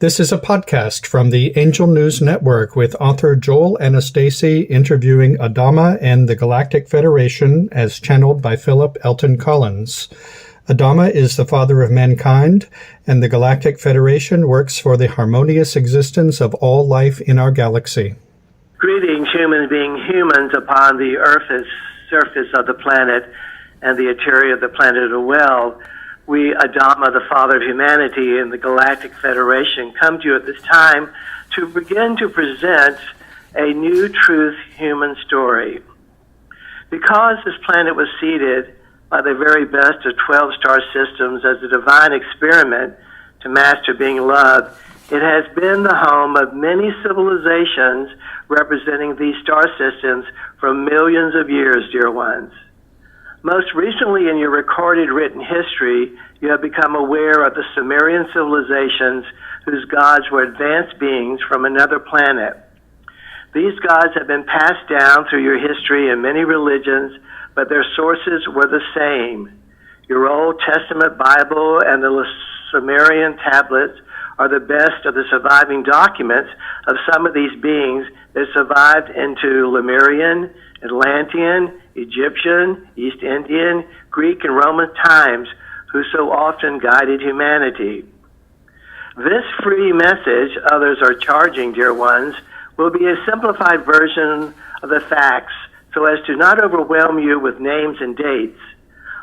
This is a podcast from the Angel News Network with author Joel Anastasi interviewing Adama and the Galactic Federation as channeled by Phillip Elton Collins. Adama is the father of mankind, and the Galactic Federation works for the harmonious existence of all life in our galaxy. Greetings, humans being humans upon the Earth's surface of the planet and the interior of the planet as well. We, Adama, the father of humanity, and the Galactic Federation come to you at this time to begin to present a new truth human story. Because this planet was seeded by the very best of 12 star systems as a divine experiment to master being loved, it has been the home of many civilizations representing these star systems for millions of years, dear ones. Most recently in your recorded written history, you have become aware of the Sumerian civilizations whose gods were advanced beings from another planet. These gods have been passed down through your history in many religions, but their sources were the same. Your Old Testament Bible and the Sumerian tablets are the best of the surviving documents of some of these beings that survived into Lemurian, Atlantean, Egyptian, East Indian, Greek, and Roman times, who so often guided humanity. This free message others are charging, dear ones, will be a simplified version of the facts so as to not overwhelm you with names and dates.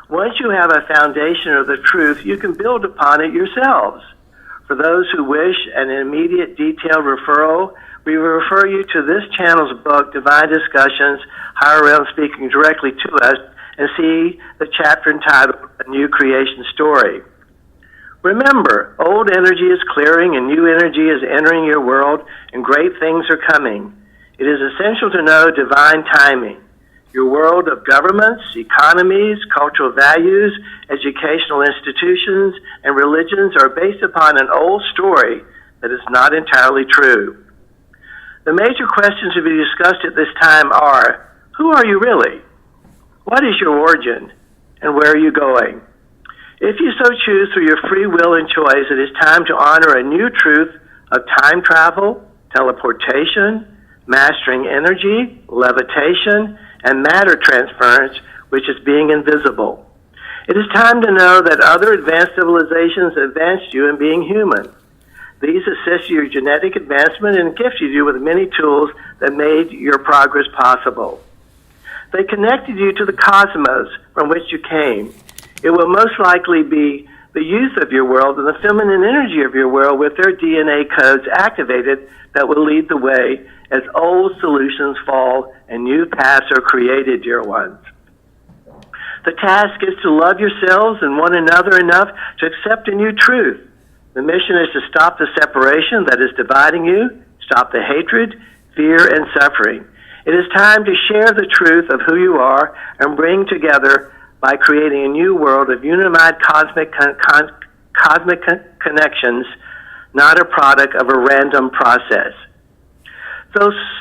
Once you have a foundation of the truth, you can build upon it yourselves. For those who wish an immediate detailed referral, we will refer you to this channel's book, Divine Discussions, Higher Realm Speaking Directly to Us, and see the chapter entitled A New Creation Story. Remember, old energy is clearing and new energy is entering your world, and great things are coming. It is essential to know divine timing. Your world of governments, economies, cultural values, educational institutions, and religions are based upon an old story that is not entirely true. The major questions to be discussed at this time are, who are you really? What is your origin? And where are you going? If you so choose through your free will and choice, it is time to honor a new truth of time travel, teleportation, mastering energy, levitation, and matter transference, which is being invisible. It is time to know that other advanced civilizations advanced you in being human. These assist your genetic advancement and gifted you with many tools that made your progress possible. They connected you to the cosmos from which you came. It will most likely be the youth of your world and the feminine energy of your world with their DNA codes activated that will lead the way as old solutions fall and new paths are created, dear ones. The task is to love yourselves and one another enough to accept a new truth. The mission is to stop the separation that is dividing you, stop the hatred, fear, and suffering. It is time to share the truth of who you are and bring together by creating a new world of unified cosmic connections, not a product of a random process.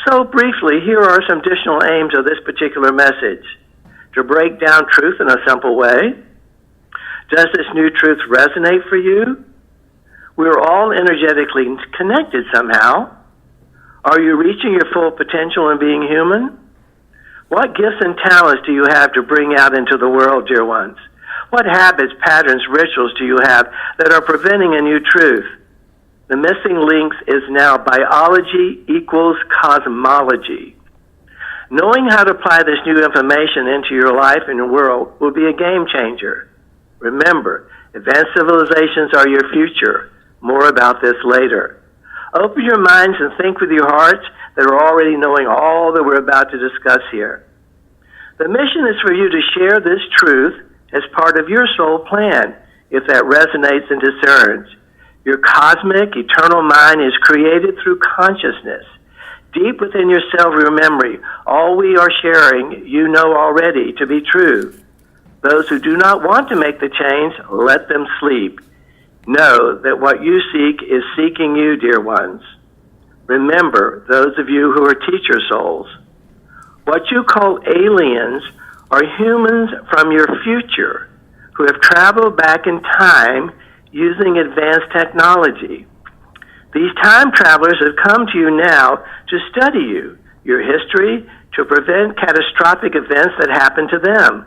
So briefly, here are some additional aims of this particular message. To break down truth in a simple way. Does this new truth resonate for you? We're all energetically connected somehow. Are you reaching your full potential in being human? What gifts and talents do you have to bring out into the world, dear ones? What habits, patterns, rituals do you have that are preventing a new truth? The missing links is now biology equals cosmology. Knowing how to apply this new information into your life and your world will be a game changer. Remember, advanced civilizations are your future. More about this later. Open your minds and think with your hearts that are already knowing all that we're about to discuss here. The mission is for you to share this truth as part of your soul plan, if that resonates and discerns. Your cosmic, eternal mind is created through consciousness. Deep within yourself, remember, all we are sharing, you know already to be true. Those who do not want to make the change, let them sleep. Know that what you seek is seeking you, dear ones. Remember, those of you who are teacher souls, what you call aliens are humans from your future who have traveled back in time using advanced technology. These time travelers have come to you now to study you, your history, to prevent catastrophic events that happen to them.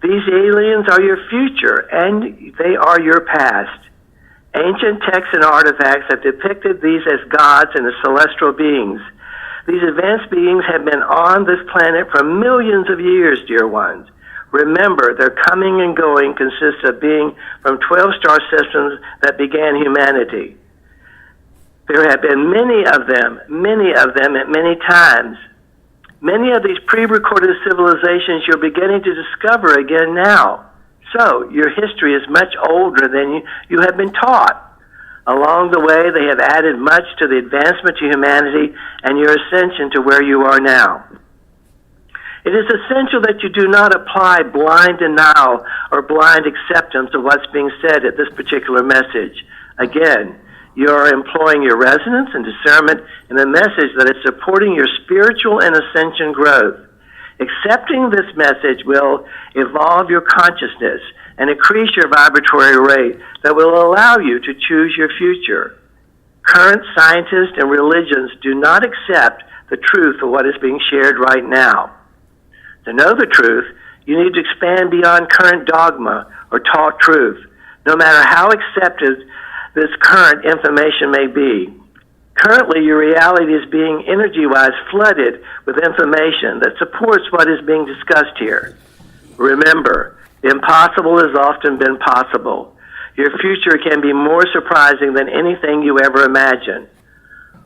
These aliens are your future, and they are your past. Ancient texts and artifacts have depicted these as gods and as celestial beings. These advanced beings have been on this planet for millions of years, dear ones. Remember, their coming and going consists of being from 12 star systems that began humanity. There have been many of them at many times. Many of these pre-recorded civilizations you're beginning to discover again now. So, your history is much older than you have been taught. Along the way, they have added much to the advancement of humanity and your ascension to where you are now. It is essential that you do not apply blind denial or blind acceptance of what's being said at this particular message. Again, you are employing your resonance and discernment in a message that is supporting your spiritual and ascension growth. Accepting this message will evolve your consciousness and increase your vibratory rate that will allow you to choose your future. Current scientists and religions do not accept the truth of what is being shared right now. To know the truth, you need to expand beyond current dogma or taught truth, no matter how accepted this current information may be. Currently, your reality is being energy-wise flooded with information that supports what is being discussed here. Remember, the impossible has often been possible. Your future can be more surprising than anything you ever imagined.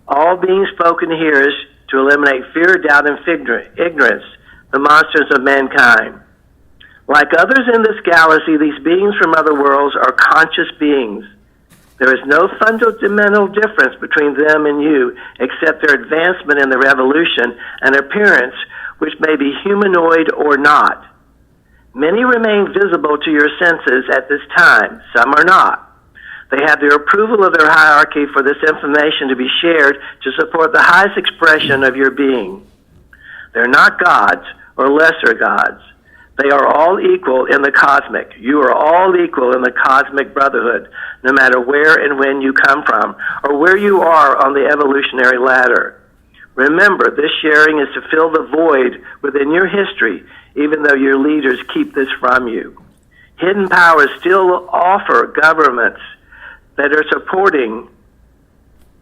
All being spoken here is to eliminate fear, doubt, and ignorance, the monsters of mankind. Like others in this galaxy, these beings from other worlds are conscious beings. There is no fundamental difference between them and you except their advancement in their evolution and appearance, which may be humanoid or not. Many remain visible to your senses at this time. Some are not. They have the approval of their hierarchy for this information to be shared to support the highest expression of your being. They're not gods or lesser gods. They are all equal in the cosmic. You are all equal in the cosmic brotherhood, no matter where and when you come from, or where you are on the evolutionary ladder. Remember, this sharing is to fill the void within your history, even though your leaders keep this from you. Hidden powers still offer governments that are supporting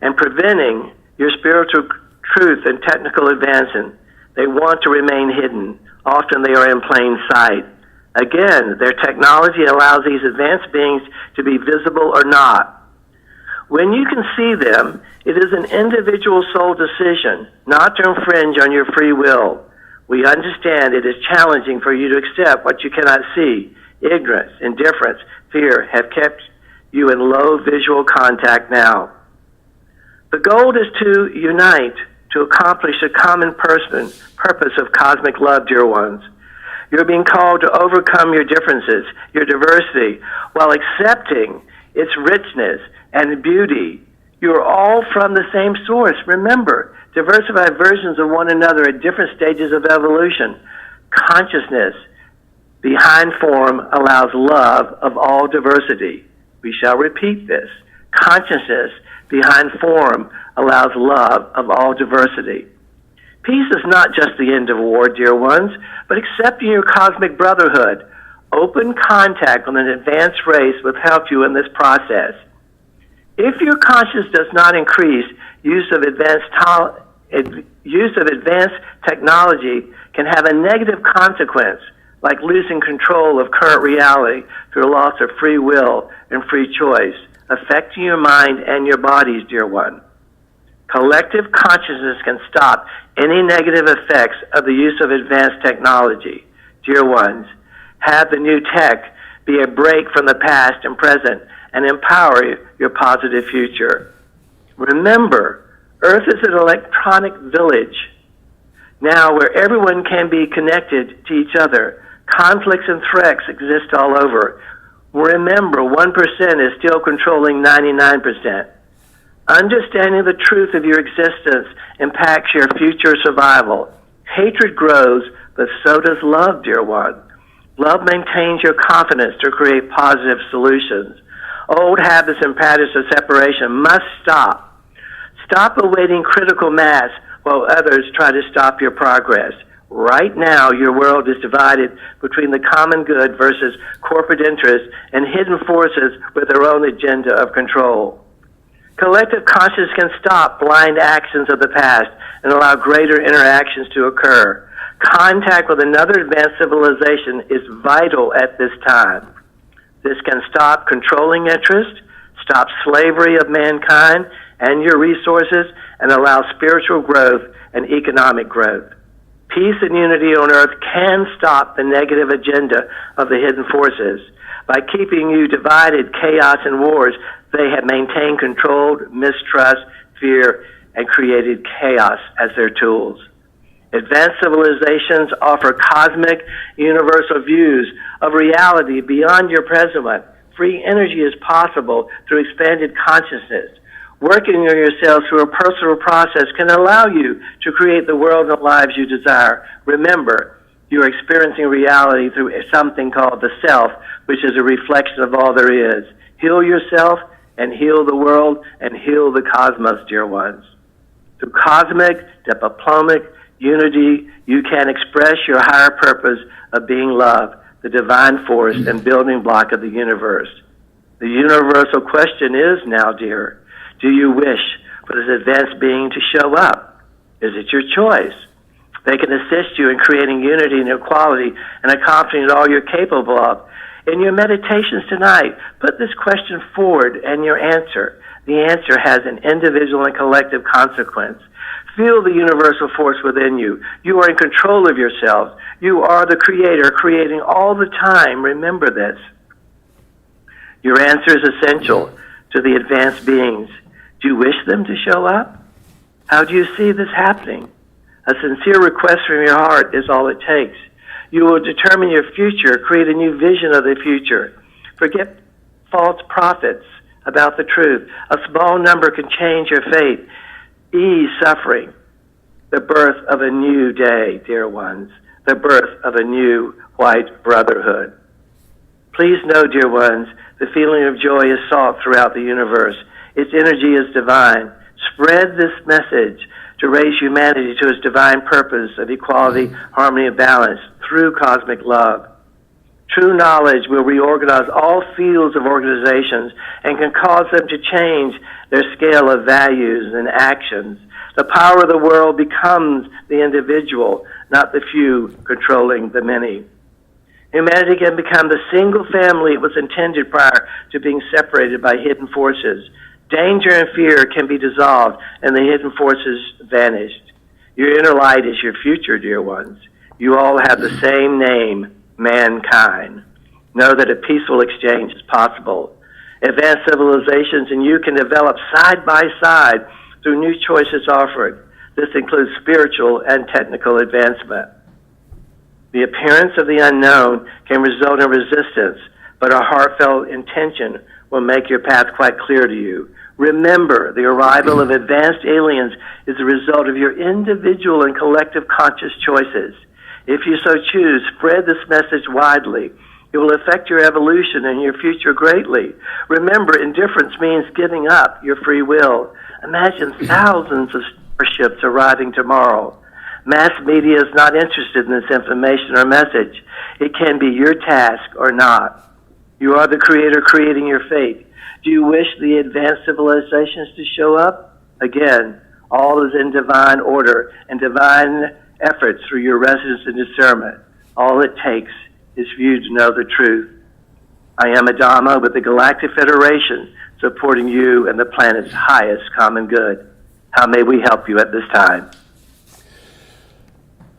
and preventing your spiritual truth and technical advancement. They want to remain hidden. Often they are in plain sight. Again, their technology allows these advanced beings to be visible or not. When you can see them, it is an individual soul decision, not to infringe on your free will. We understand it is challenging for you to accept what you cannot see. Ignorance, indifference, fear have kept you in low visual contact now. The goal is to unite, to accomplish a common purpose of cosmic love, dear ones. You're being called to overcome your differences, your diversity, while accepting its richness and beauty. You are all from the same source. Remember, diversified versions of one another at different stages of evolution. Consciousness behind form allows love of all diversity. We shall repeat this. Consciousness behind form allows love of all diversity. Peace is not just the end of war, dear ones, but accepting your cosmic brotherhood. Open contact with an advanced race will help you in this process. If your consciousness does not increase, use of advanced technology can have a negative consequence, like losing control of current reality through loss of free will and free choice, affecting your mind and your bodies, dear one. Collective consciousness can stop any negative effects of the use of advanced technology. Dear ones, have the new tech be a break from the past and present and empower your positive future. Remember, Earth is an electronic village now where everyone can be connected to each other. Conflicts and threats exist all over. Remember, 1% is still controlling 99%. Understanding the truth of your existence impacts your future survival. Hatred grows, but so does love, dear one. Love maintains your confidence to create positive solutions. Old habits and patterns of separation must stop. Stop awaiting critical mass while others try to stop your progress. Right now, your world is divided between the common good versus corporate interests and hidden forces with their own agenda of control. Collective consciousness can stop blind actions of the past and allow greater interactions to occur. Contact with another advanced civilization is vital at this time. This can stop controlling interest, stop slavery of mankind and your resources, and allow spiritual growth and economic growth. Peace and unity on earth can stop the negative agenda of the hidden forces. By keeping you divided, chaos, and wars, they have maintained controlled mistrust, fear, and created chaos as their tools. Advanced civilizations offer cosmic, universal views of reality beyond your present one. Free energy is possible through expanded consciousness. Working on yourself through a personal process can allow you to create the world and lives you desire. Remember, you are experiencing reality through something called the self, which is a reflection of all there is. Heal yourself and heal the world and heal the cosmos, dear ones. Through cosmic, diplomatic unity, you can express your higher purpose of being love, the divine force and building block of the universe. The universal question is now, dear, do you wish for this advanced being to show up? Is it your choice? They can assist you in creating unity and equality and accomplishing all you're capable of. In your meditations tonight, put this question forward and your answer. The answer has an individual and collective consequence. Feel the universal force within you. You are in control of yourself. You are the creator, creating all the time. Remember this. Your answer is essential to the advanced beings. Do you wish them to show up? How do you see this happening? A sincere request from your heart is all it takes. You will determine your future, create a new vision of the future. Forget false prophets about the truth. A small number can change your fate. Ease suffering. The birth of a new day, dear ones. The birth of a new white brotherhood. Please know, dear ones, the feeling of joy is sought throughout the universe. Its energy is divine. Spread this message to raise humanity to its divine purpose of equality, harmony, and balance through cosmic love. True knowledge will reorganize all fields of organizations and can cause them to change their scale of values and actions. The power of the world becomes the individual, not the few controlling the many. Humanity can become the single family it was intended prior to being separated by hidden forces. Danger and fear can be dissolved, and the hidden forces vanished. Your inner light is your future, dear ones. You all have the same name, mankind. Know that a peaceful exchange is possible. Advanced civilizations and you can develop side by side through new choices offered. This includes spiritual and technical advancement. The appearance of the unknown can result in resistance, but a heartfelt intention will make your path quite clear to you. Remember, the arrival of advanced aliens is the result of your individual and collective conscious choices. If you so choose, spread this message widely. It will affect your evolution and your future greatly. Remember, indifference means giving up your free will. Imagine thousands of starships arriving tomorrow. Mass media is not interested in this information or message. It can be your task or not. You are the creator creating your fate. Do you wish the advanced civilizations to show up? Again, all is in divine order and divine efforts through your residence and discernment. All it takes is for you to know the truth. I am Adama with the Galactic Federation, supporting you and the planet's highest common good. How may we help you at this time?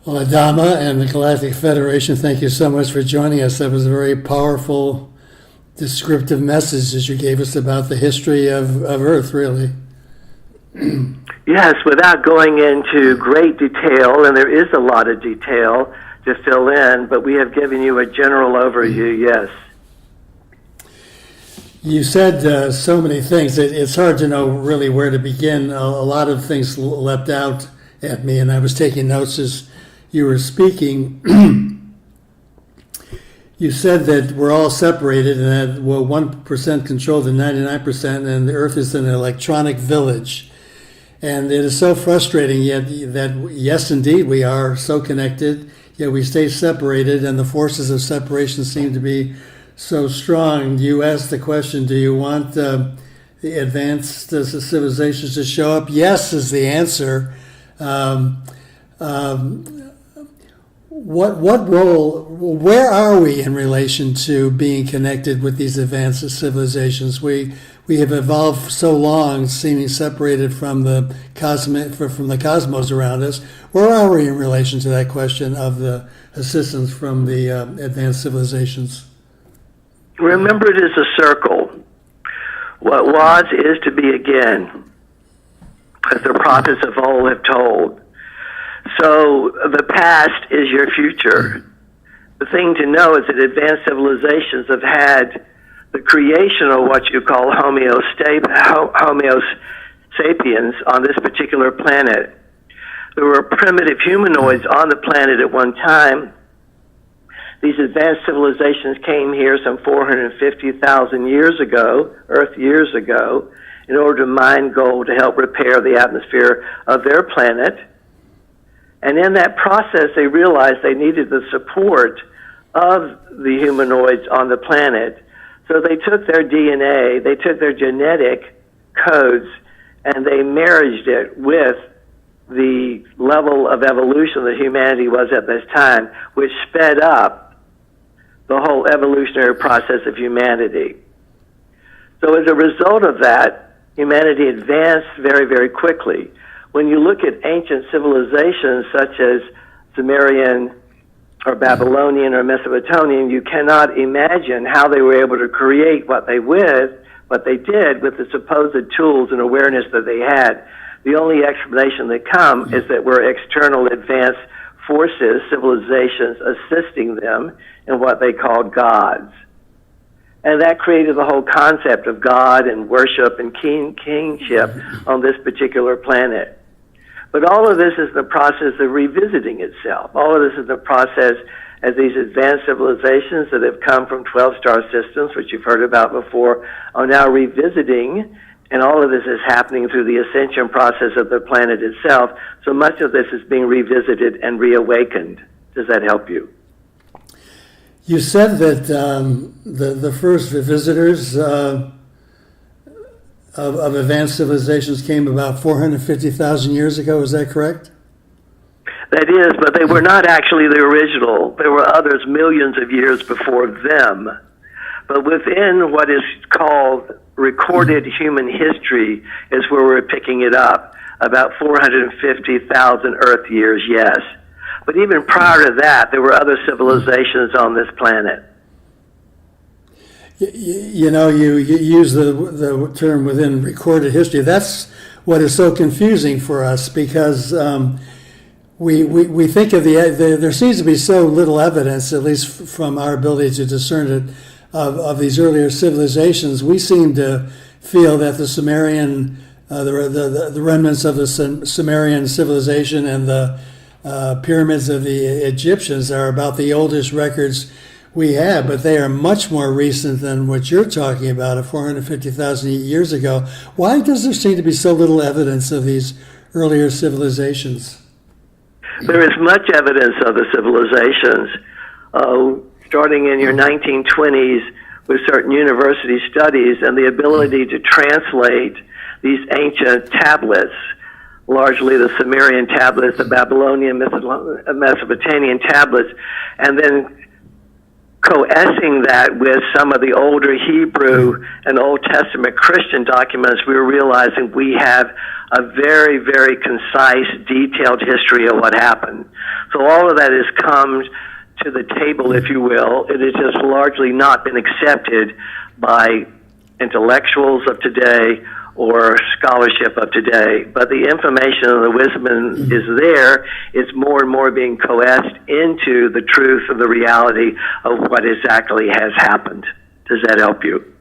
Well, Adama and the Galactic Federation, thank you so much for joining us. That was a very powerful, descriptive message that you gave us about the history of Earth, really. Yes, without going into great detail, and there is a lot of detail to fill in, but we have given you a general overview, yes. You said so many things. It's hard to know really where to begin. A lot of things leapt out at me, and I was taking notes as you were speaking. You said that we're all separated and that 1% control the 99%, and the Earth is an electronic village. And it is so frustrating yet that, yes, indeed, we are so connected, yet we stay separated, and the forces of separation seem to be so strong. You asked the question, do you want the advanced civilizations to show up? Yes is the answer. What role, where are we in relation to being connected with these advanced civilizations? We have evolved so long, seeming separated from the cosmos around us. Where are we in relation to that question of the assistance from the advanced civilizations? Remember, it is a circle. What was is to be again, as the prophets of old have told. So the past is your future. The thing to know is that advanced civilizations have had the creation of what you call Homo sapiens on this particular planet. There were primitive humanoids on the planet at one time. These advanced civilizations came here some 450,000 years ago, Earth years ago, in order to mine gold to help repair the atmosphere of their planet. And in that process, they realized they needed the support of the humanoids on the planet. So they took their DNA, they took their genetic codes, and they married it with the level of evolution that humanity was at this time, which sped up the whole evolutionary process of humanity. So as a result of that, humanity advanced very, very quickly. When you look at ancient civilizations such as Sumerian or Babylonian or Mesopotamian, you cannot imagine how they were able to create what they did with the supposed tools and awareness that they had. The only explanation that comes is that we're external advanced forces, civilizations, assisting them in what they called gods. And that created the whole concept of God and worship and kingship on this particular planet. But all of this is the process of revisiting itself. All of this is the process as these advanced civilizations that have come from 12-star systems, which you've heard about before, are now revisiting, and all of this is happening through the ascension process of the planet itself. So much of this is being revisited and reawakened. Does that help you? You said that the first visitors of advanced civilizations came about 450,000 years ago. Is that correct? That is, but they were not actually the original. There were others millions of years before them. But within what is called recorded human history is where we're picking it up, about 450,000 Earth years, yes. But even prior to that, there were other civilizations on this planet. You know, you use the term within recorded history. That's what is so confusing for us, because we think of there seems to be so little evidence, at least from our ability to discern it, of these earlier civilizations. We seem to feel that the Sumerian, the remnants of the Sumerian civilization and the pyramids of the Egyptians are about the oldest records we have, but they are much more recent than what you're talking about, of 450,000 years ago. Why does there seem to be so little evidence of these earlier civilizations? There is much evidence of the civilizations. Starting in your 1920s with certain university studies and the ability to translate these ancient tablets, largely the Sumerian tablets, the Babylonian, Mesopotamian tablets, and then coalescing that with some of the older Hebrew and Old Testament Christian documents, we were realizing we have a very, very concise, detailed history of what happened. So all of that has come to the table, if you will. It has just largely not been accepted by intellectuals of today or scholarship of today. But the information and the wisdom is there. It's more and more being coalesced into the truth of the reality of what exactly has happened. Does that help you?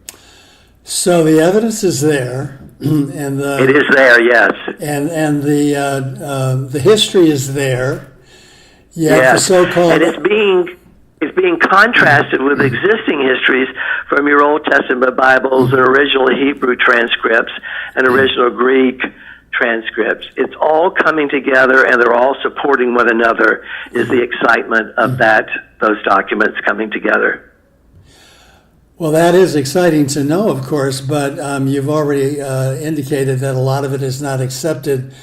So the evidence is there, and it is there, yes, and the history is there. Yes, the so-called, and it's being contrasted with existing histories from your Old Testament Bibles and original Hebrew transcripts and original Greek transcripts. It's all coming together, and they're all supporting one another, is the excitement of those documents coming together. Well, that is exciting to know, of course, but you've already indicated that a lot of it is not accepted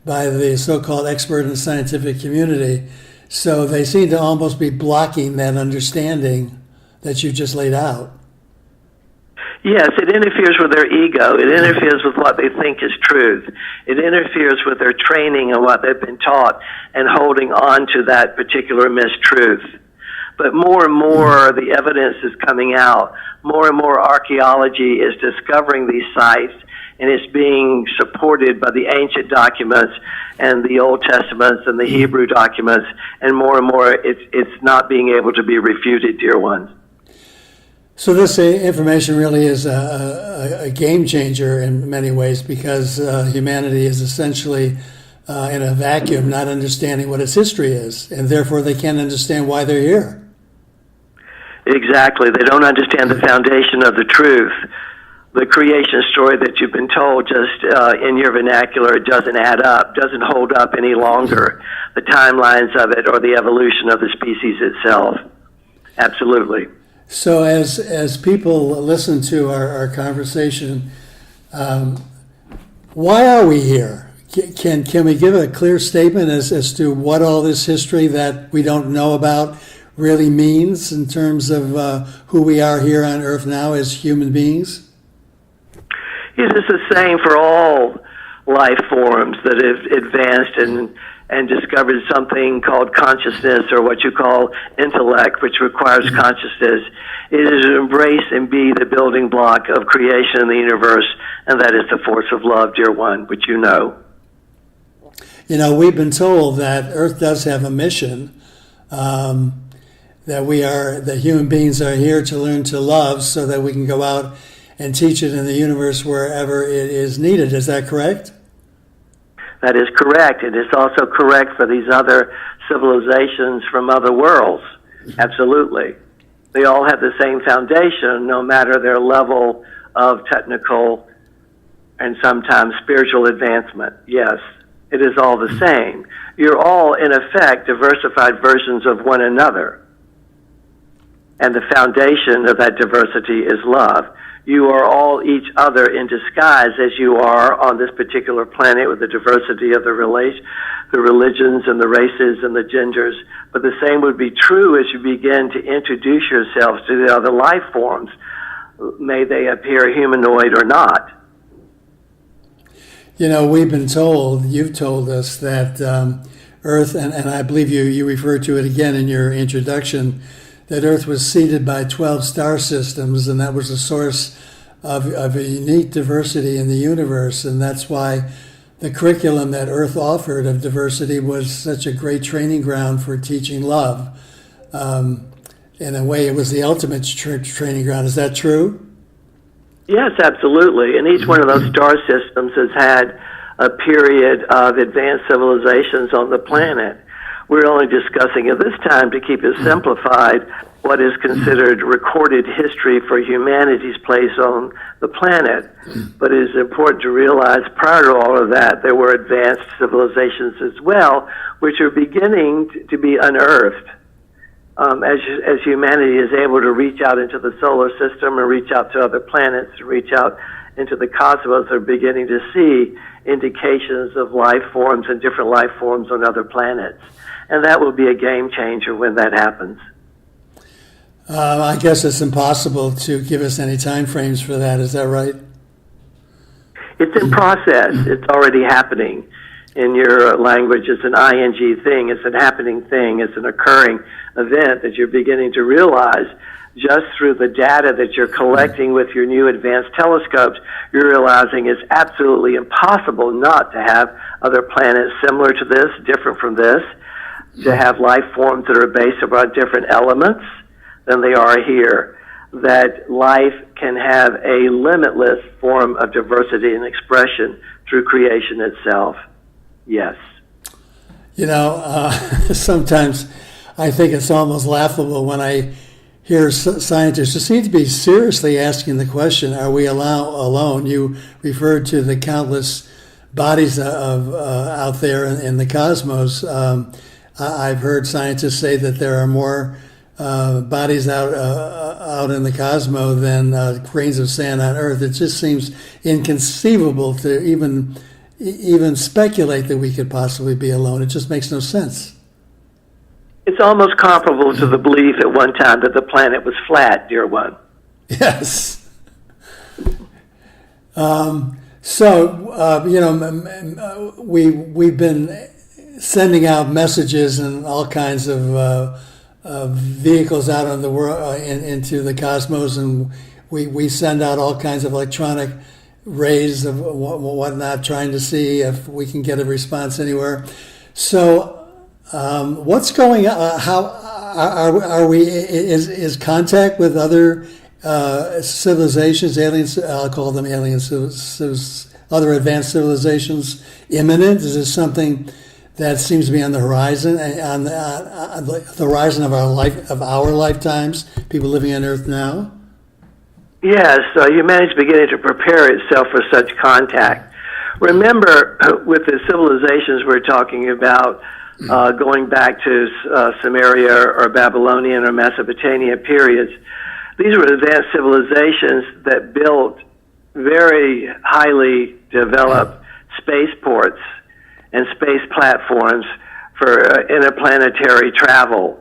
by the so-called expert and scientific community. So they seem to almost be blocking that understanding that you just laid out. Yes, it interferes with their ego. It interferes with what they think is truth. It interferes with their training and what they've been taught and holding on to that particular mistruth. But more and more the evidence is coming out. More and more archaeology is discovering these sites, and it's being supported by the ancient documents and the Old Testaments and the Hebrew documents, and more it's not being able to be refuted, dear ones. So this information really is a game changer in many ways, because humanity is essentially in a vacuum, not understanding what its history is, and therefore they can't understand why they're here. Exactly. They don't understand the foundation of the truth. The creation story that you've been told, just in your vernacular, it doesn't add up, doesn't hold up any longer. The timelines of it or the evolution of the species itself. Absolutely. So as people listen to our conversation, why are we here? Can we give a clear statement as to what all this history that we don't know about really means in terms of who we are here on Earth now as human beings? It is the same for all life forms that have advanced and discovered something called consciousness, or what you call intellect, which requires consciousness. It is to embrace and be the building block of creation in the universe, and that is the force of love, dear one, which you know. You know, we've been told that Earth does have a mission, that human beings are here to learn to love so that we can go out and teach it in the universe wherever it is needed. Is that correct? That is correct. And it's also correct for these other civilizations from other worlds. Absolutely. They all have the same foundation, no matter their level of technical and sometimes spiritual advancement. Yes, it is all the same. You're all, in effect, diversified versions of one another. And the foundation of that diversity is love. You are all each other in disguise, as you are on this particular planet, with the diversity of the religions and the races and the genders. But the same would be true as you begin to introduce yourselves to the other life forms, may they appear humanoid or not. You know, we've been told, you've told us that Earth, and I believe you referred to it again in your introduction, that Earth was seeded by 12 star systems, and that was a source of a unique diversity in the universe. And that's why the curriculum that Earth offered of diversity was such a great training ground for teaching love. In a way, it was the ultimate training ground. Is that true? Yes, absolutely. And each one of those star systems has had a period of advanced civilizations on the planet. We're only discussing at this time, to keep it simplified, what is considered recorded history for humanity's place on the planet. But it is important to realize prior to all of that, there were advanced civilizations as well, which are beginning to be unearthed. As humanity is able to reach out into the solar system and reach out to other planets, and reach out into the cosmos, they're beginning to see indications of life forms and different life forms on other planets. And that will be a game changer when that happens. I guess it's impossible to give us any time frames for that. Is that right? It's in process. It's already happening. In your language, it's an ing thing. It's an happening thing. It's an occurring event that you're beginning to realize just through the data that you're collecting with your new advanced telescopes. You're realizing it's absolutely impossible not to have other planets similar to this, different from this, to have life forms that are based upon different elements than they are here, that life can have a limitless form of diversity and expression through creation itself. Yes. You know, sometimes I think it's almost laughable when I hear scientists who seem to be seriously asking the question, are we alone? You referred to the countless bodies of out there in the cosmos. I've heard scientists say that there are more bodies out in the cosmos than grains of sand on Earth. It just seems inconceivable to even speculate that we could possibly be alone. It just makes no sense. It's almost comparable to the belief at one time that the planet was flat, dear one. Yes. We've been sending out messages and all kinds of vehicles out on the world into the cosmos, and we send out all kinds of electronic rays of whatnot, trying to see if we can get a response anywhere. So, what's going on? How are we? Is contact with other civilizations, aliens? I'll call them aliens. Other advanced civilizations imminent? Is this something that seems to be on the horizon, on the horizon of our lifetimes? People living on Earth now. Yes, humanity is beginning to prepare itself for such contact. Remember, with the civilizations we're talking about, going back to Sumerian or Babylonian or Mesopotamian periods, these were advanced civilizations that built very highly developed spaceports and space platforms for interplanetary travel.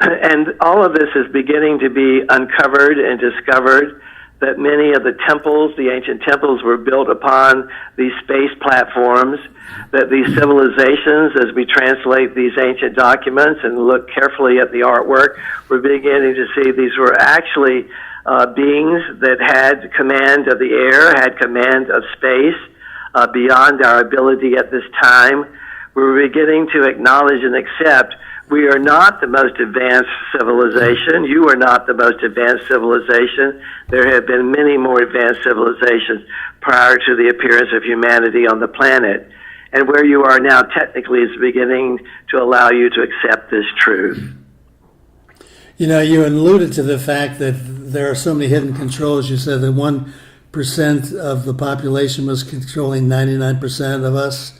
And all of this is beginning to be uncovered and discovered, that many of the temples, the ancient temples, were built upon these space platforms, that these civilizations, as we translate these ancient documents and look carefully at the artwork, we're beginning to see these were actually beings that had command of the air, had command of space, beyond our ability at this time. We're beginning to acknowledge and accept we are not the most advanced civilization. You are not the most advanced civilization. There have been many more advanced civilizations prior to the appearance of humanity on the planet. And where you are now technically is beginning to allow you to accept this truth. You know, you alluded to the fact that there are so many hidden controls. You said that 1% of the population was controlling 99% of us.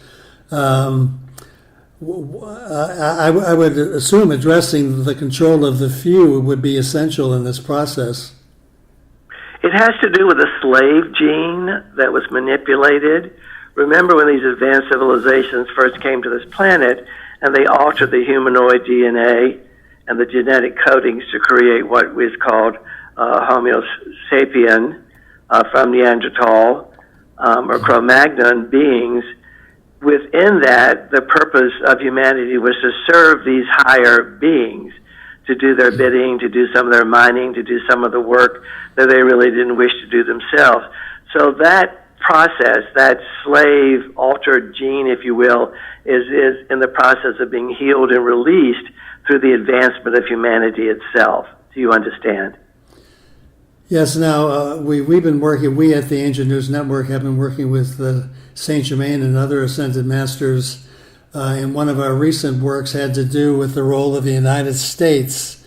I would assume addressing the control of the few would be essential in this process. It has to do with a slave gene that was manipulated. Remember when these advanced civilizations first came to this planet and they altered the humanoid DNA and the genetic codings to create what is called Homo sapien from Neanderthal or Cro-Magnon beings. Within that, the purpose of humanity was to serve these higher beings, to do their bidding, to do some of their mining, to do some of the work that they really didn't wish to do themselves. So that process, that slave altered gene, if you will, is in the process of being healed and released through the advancement of humanity itself. Do you understand? Yes. Now, we've been working, we at the Ancient News Network have been working with Saint Germain and other ascended masters. And one of our recent works had to do with the role of the United States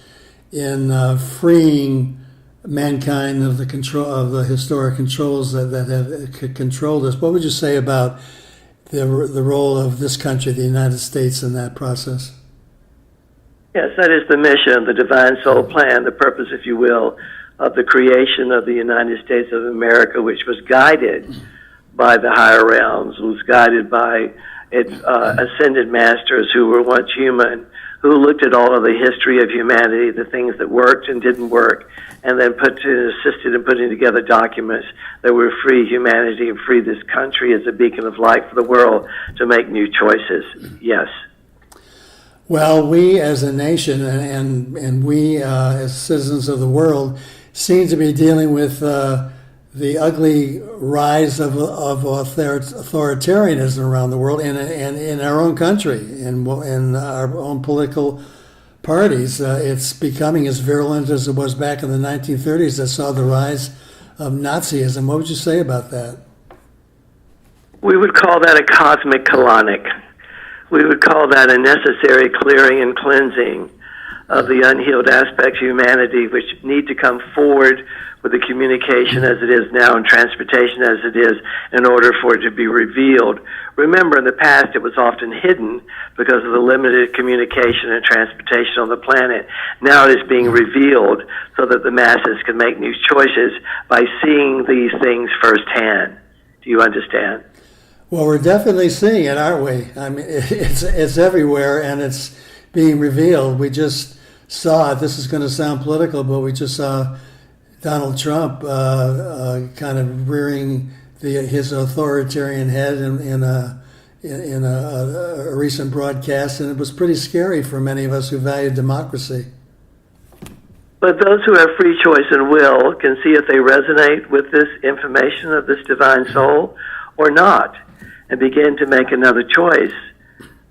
in freeing mankind of the control of the historic controls that have controlled us. What would you say about the role of this country, the United States, in that process? Yes, that is the mission, the divine soul plan, the purpose, if you will, of the creation of the United States of America, which was guided by the higher realms, was guided by ascended masters who were once human, who looked at all of the history of humanity, the things that worked and didn't work, and then assisted in putting together documents that would free humanity and free this country as a beacon of light for the world to make new choices. Yes. Well, we as a nation and we as citizens of the world seem to be dealing with the ugly rise of authoritarianism around the world and in our own country and in our own political parties. It's becoming as virulent as it was back in the 1930s that saw the rise of Nazism. What would you say about that? We would call that a cosmic colonic. We would call that a necessary clearing and cleansing of the unhealed aspects of humanity which need to come forward with the communication as it is now and transportation as it is in order for it to be revealed. Remember, in the past, it was often hidden because of the limited communication and transportation on the planet. Now it is being revealed so that the masses can make new choices by seeing these things firsthand. Do you understand? Well, we're definitely seeing it, aren't we? I mean, it's everywhere, and it's being revealed. We just saw it. This is going to sound political, but we just saw Donald Trump kind of rearing his authoritarian head in a recent broadcast, and it was pretty scary for many of us who value democracy. But those who have free choice and will can see if they resonate with this information of this divine soul or not, and begin to make another choice.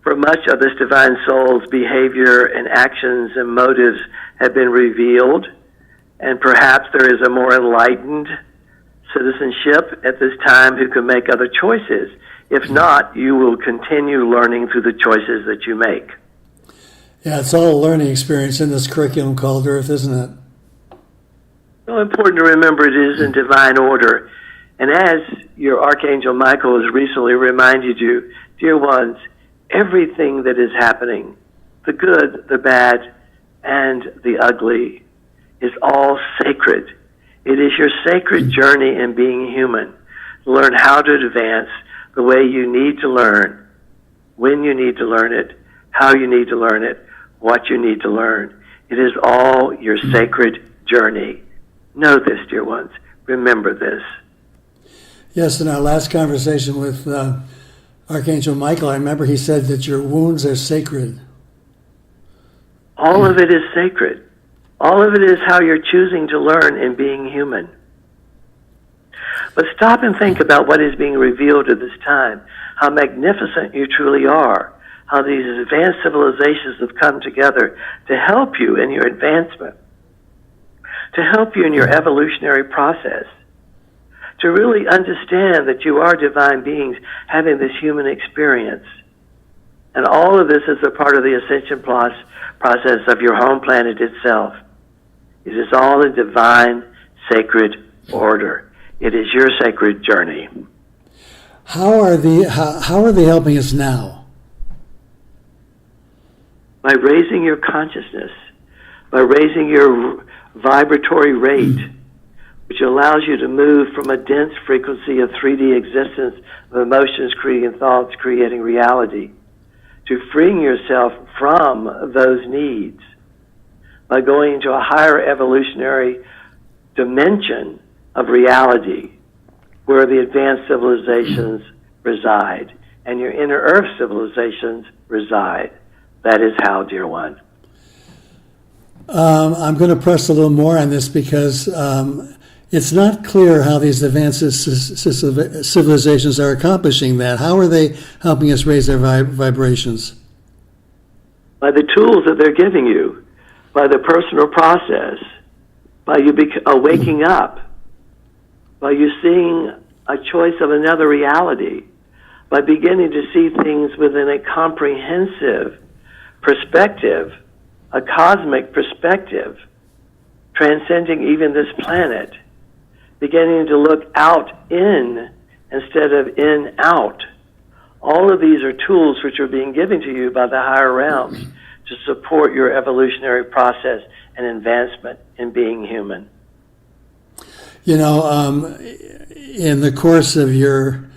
For much of this divine soul's behavior and actions and motives have been revealed, and perhaps there is a more enlightened citizenship at this time who can make other choices. If not, you will continue learning through the choices that you make. Yeah, it's all a learning experience in this curriculum called Earth, isn't it? So important to remember it is in divine order. And as your Archangel Michael has recently reminded you, dear ones, everything that is happening, the good, the bad, and the ugly, is all sacred. It is your sacred journey in being human. Learn how to advance the way you need to learn, when you need to learn it, how you need to learn it, what you need to learn. It is all your sacred journey. Know this, dear ones. Remember this. Yes, in our last conversation with Archangel Michael, I remember he said that your wounds are sacred. All of it is sacred. All of it is how you're choosing to learn in being human. But stop and think about what is being revealed at this time, how magnificent you truly are, how these advanced civilizations have come together to help you in your advancement, to help you in your evolutionary process, to really understand that you are divine beings having this human experience. And all of this is a part of the ascension process of your home planet itself. It is all in divine, sacred order. It is your sacred journey. How are they helping us now? By raising your consciousness, by raising your vibratory rate, which allows you to move from a dense frequency of 3D existence of emotions, creating thoughts, creating reality, to freeing yourself from those needs by going into a higher evolutionary dimension of reality where the advanced civilizations reside and your inner earth civilizations reside. That is how, dear one. I'm going to press a little more on this because it's not clear how these advanced civilizations are accomplishing that. How are they helping us raise their vibrations? By the tools that they're giving you, by the personal process, by you waking up, by you seeing a choice of another reality, by beginning to see things within a comprehensive perspective, a cosmic perspective, transcending even this planet, beginning to look out in instead of in out. All of these are tools which are being given to you by the higher realms to support your evolutionary process and advancement in being human. You know, in the course of your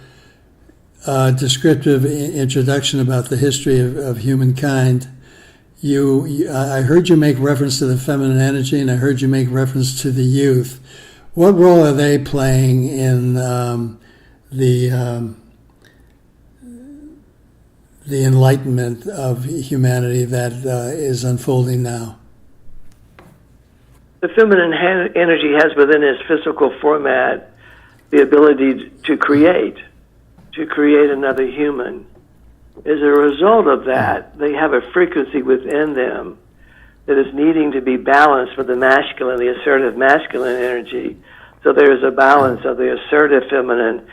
descriptive introduction about the history of humankind, I heard you make reference to the feminine energy, and I heard you make reference to the youth. What role are they playing in the enlightenment of humanity that is unfolding now? The feminine energy has within its physical format the ability to create another human. As a result of that, they have a frequency within them that is needing to be balanced with the masculine, the assertive masculine energy. So there is a balance of the assertive feminine,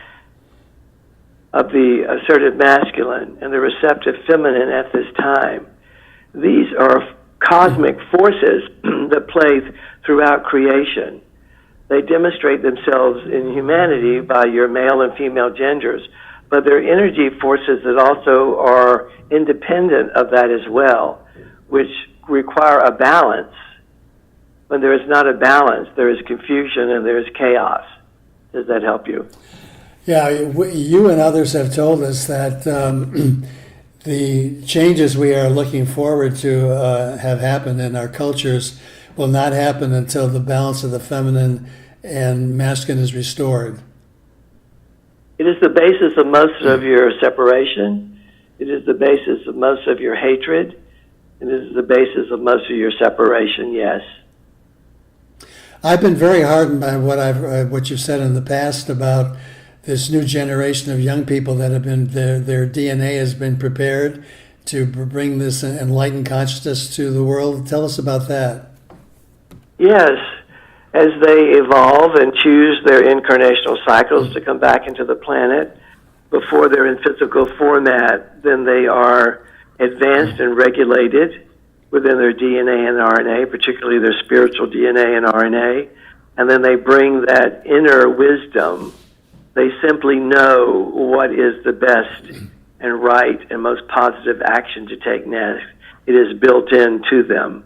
of the assertive masculine, and the receptive feminine at this time. These are cosmic forces that play throughout creation. They demonstrate themselves in humanity by your male and female genders, but they're energy forces that also are independent of that as well, which require a balance. When there is not a balance, there is confusion and there is chaos. Does that help you? Yeah, you and others have told us that the changes we are looking forward to have happened in our cultures will not happen until the balance of the feminine and masculine is restored. It is the basis of most of your separation. It is the basis of most of your hatred. It is the basis of most of your separation, yes. I've been very heartened by what you've said in the past about this new generation of young people that have been, their DNA has been prepared to bring this enlightened consciousness to the world. Tell us about that. Yes. As they evolve and choose their incarnational cycles to come back into the planet, before they're in physical format, then they are advanced and regulated within their DNA and RNA, particularly their spiritual DNA and RNA, and then they bring that inner wisdom. They simply know what is the best and right and most positive action to take next. It is built into them.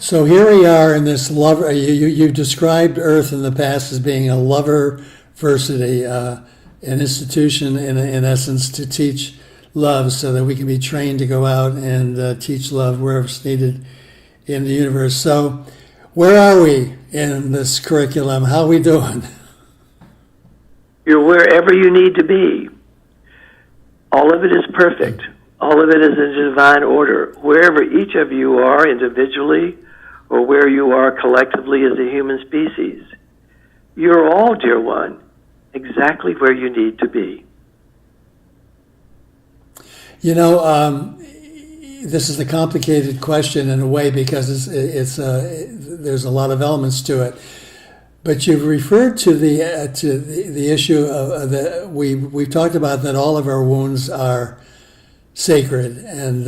So here we are in this love. You described Earth in the past as being a lover versity, an institution in essence to teach love so that we can be trained to go out and teach love wherever it's needed in the universe. So where are we in this curriculum? How are we doing? You're wherever you need to be. All of it is perfect. All of it is in divine order. Wherever each of you are individually or where you are collectively as a human species, you're all, dear one, exactly where you need to be. You know, this is a complicated question in a way because there's a lot of elements to it. But you've referred to the issue of we've talked about that all of our wounds are sacred, and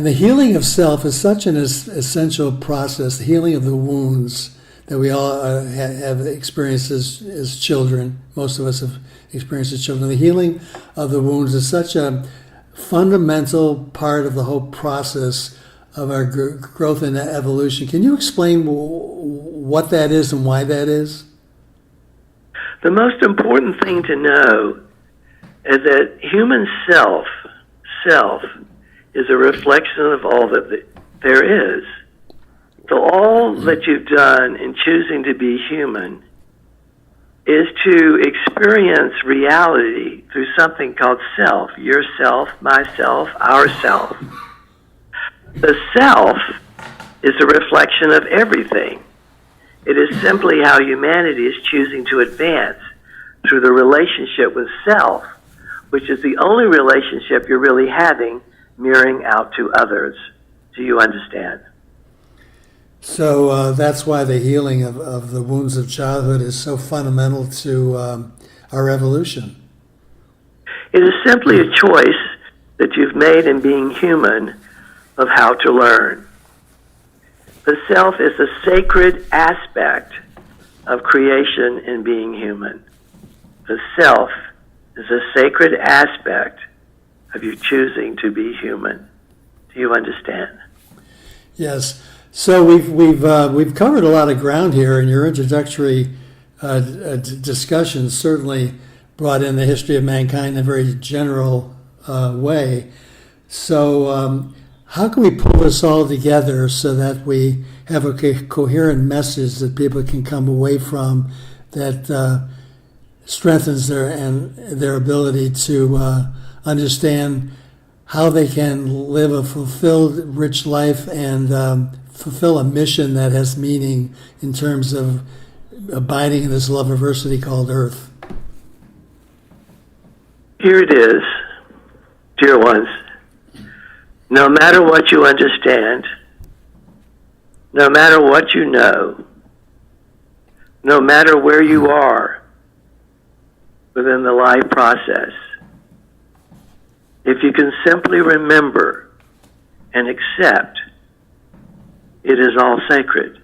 the healing of self is such an essential process. The healing of the wounds that we all have experienced as children. Most of us have experienced as children. The healing of the wounds is such a fundamental part of the whole process of our growth and evolution. Can you explain what that is and why that is? The most important thing to know is that human self is a reflection of all that there is. So all that you've done in choosing to be human is to experience reality through something called self, yourself, myself, ourself. The self is a reflection of everything. It is simply how humanity is choosing to advance through the relationship with self, which is the only relationship you're really having, mirroring out to others. Do you understand? So that's why the healing of the wounds of childhood is so fundamental to our evolution. It is simply a choice that you've made in being human of how to learn. The self is a sacred aspect of creation in being human. The self is a sacred aspect of you choosing to be human. Do you understand? Yes. So we've covered a lot of ground here, and your introductory discussion certainly brought in the history of mankind in a very general way. So how can we pull this all together so that we have a coherent message that people can come away from that strengthens their ability to understand how they can live a fulfilled, rich life and fulfill a mission that has meaning in terms of abiding in this love-aversity called Earth? Here it is, dear ones. No matter what you understand, no matter what you know, no matter where you are within the life process, if you can simply remember and accept, it is all sacred.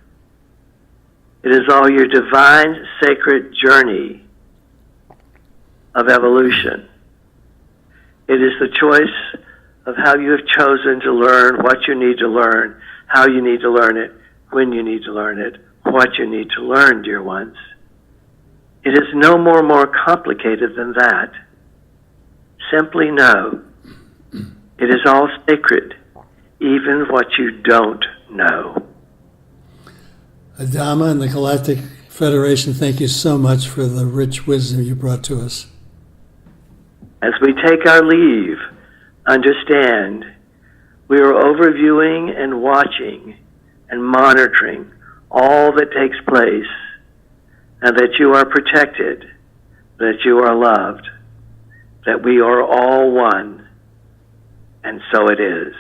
It is all your divine, sacred journey of evolution. It is the choice of how you have chosen to learn what you need to learn, how you need to learn it, when you need to learn it, what you need to learn, dear ones. It is no more complicated than that. Simply know it is all sacred, even what you don't know. Adama and the Galactic Federation, thank you so much for the rich wisdom you brought to us. As we take our leave, understand we are overviewing and watching and monitoring all that takes place, and that you are protected, that you are loved, that we are all one, and so it is.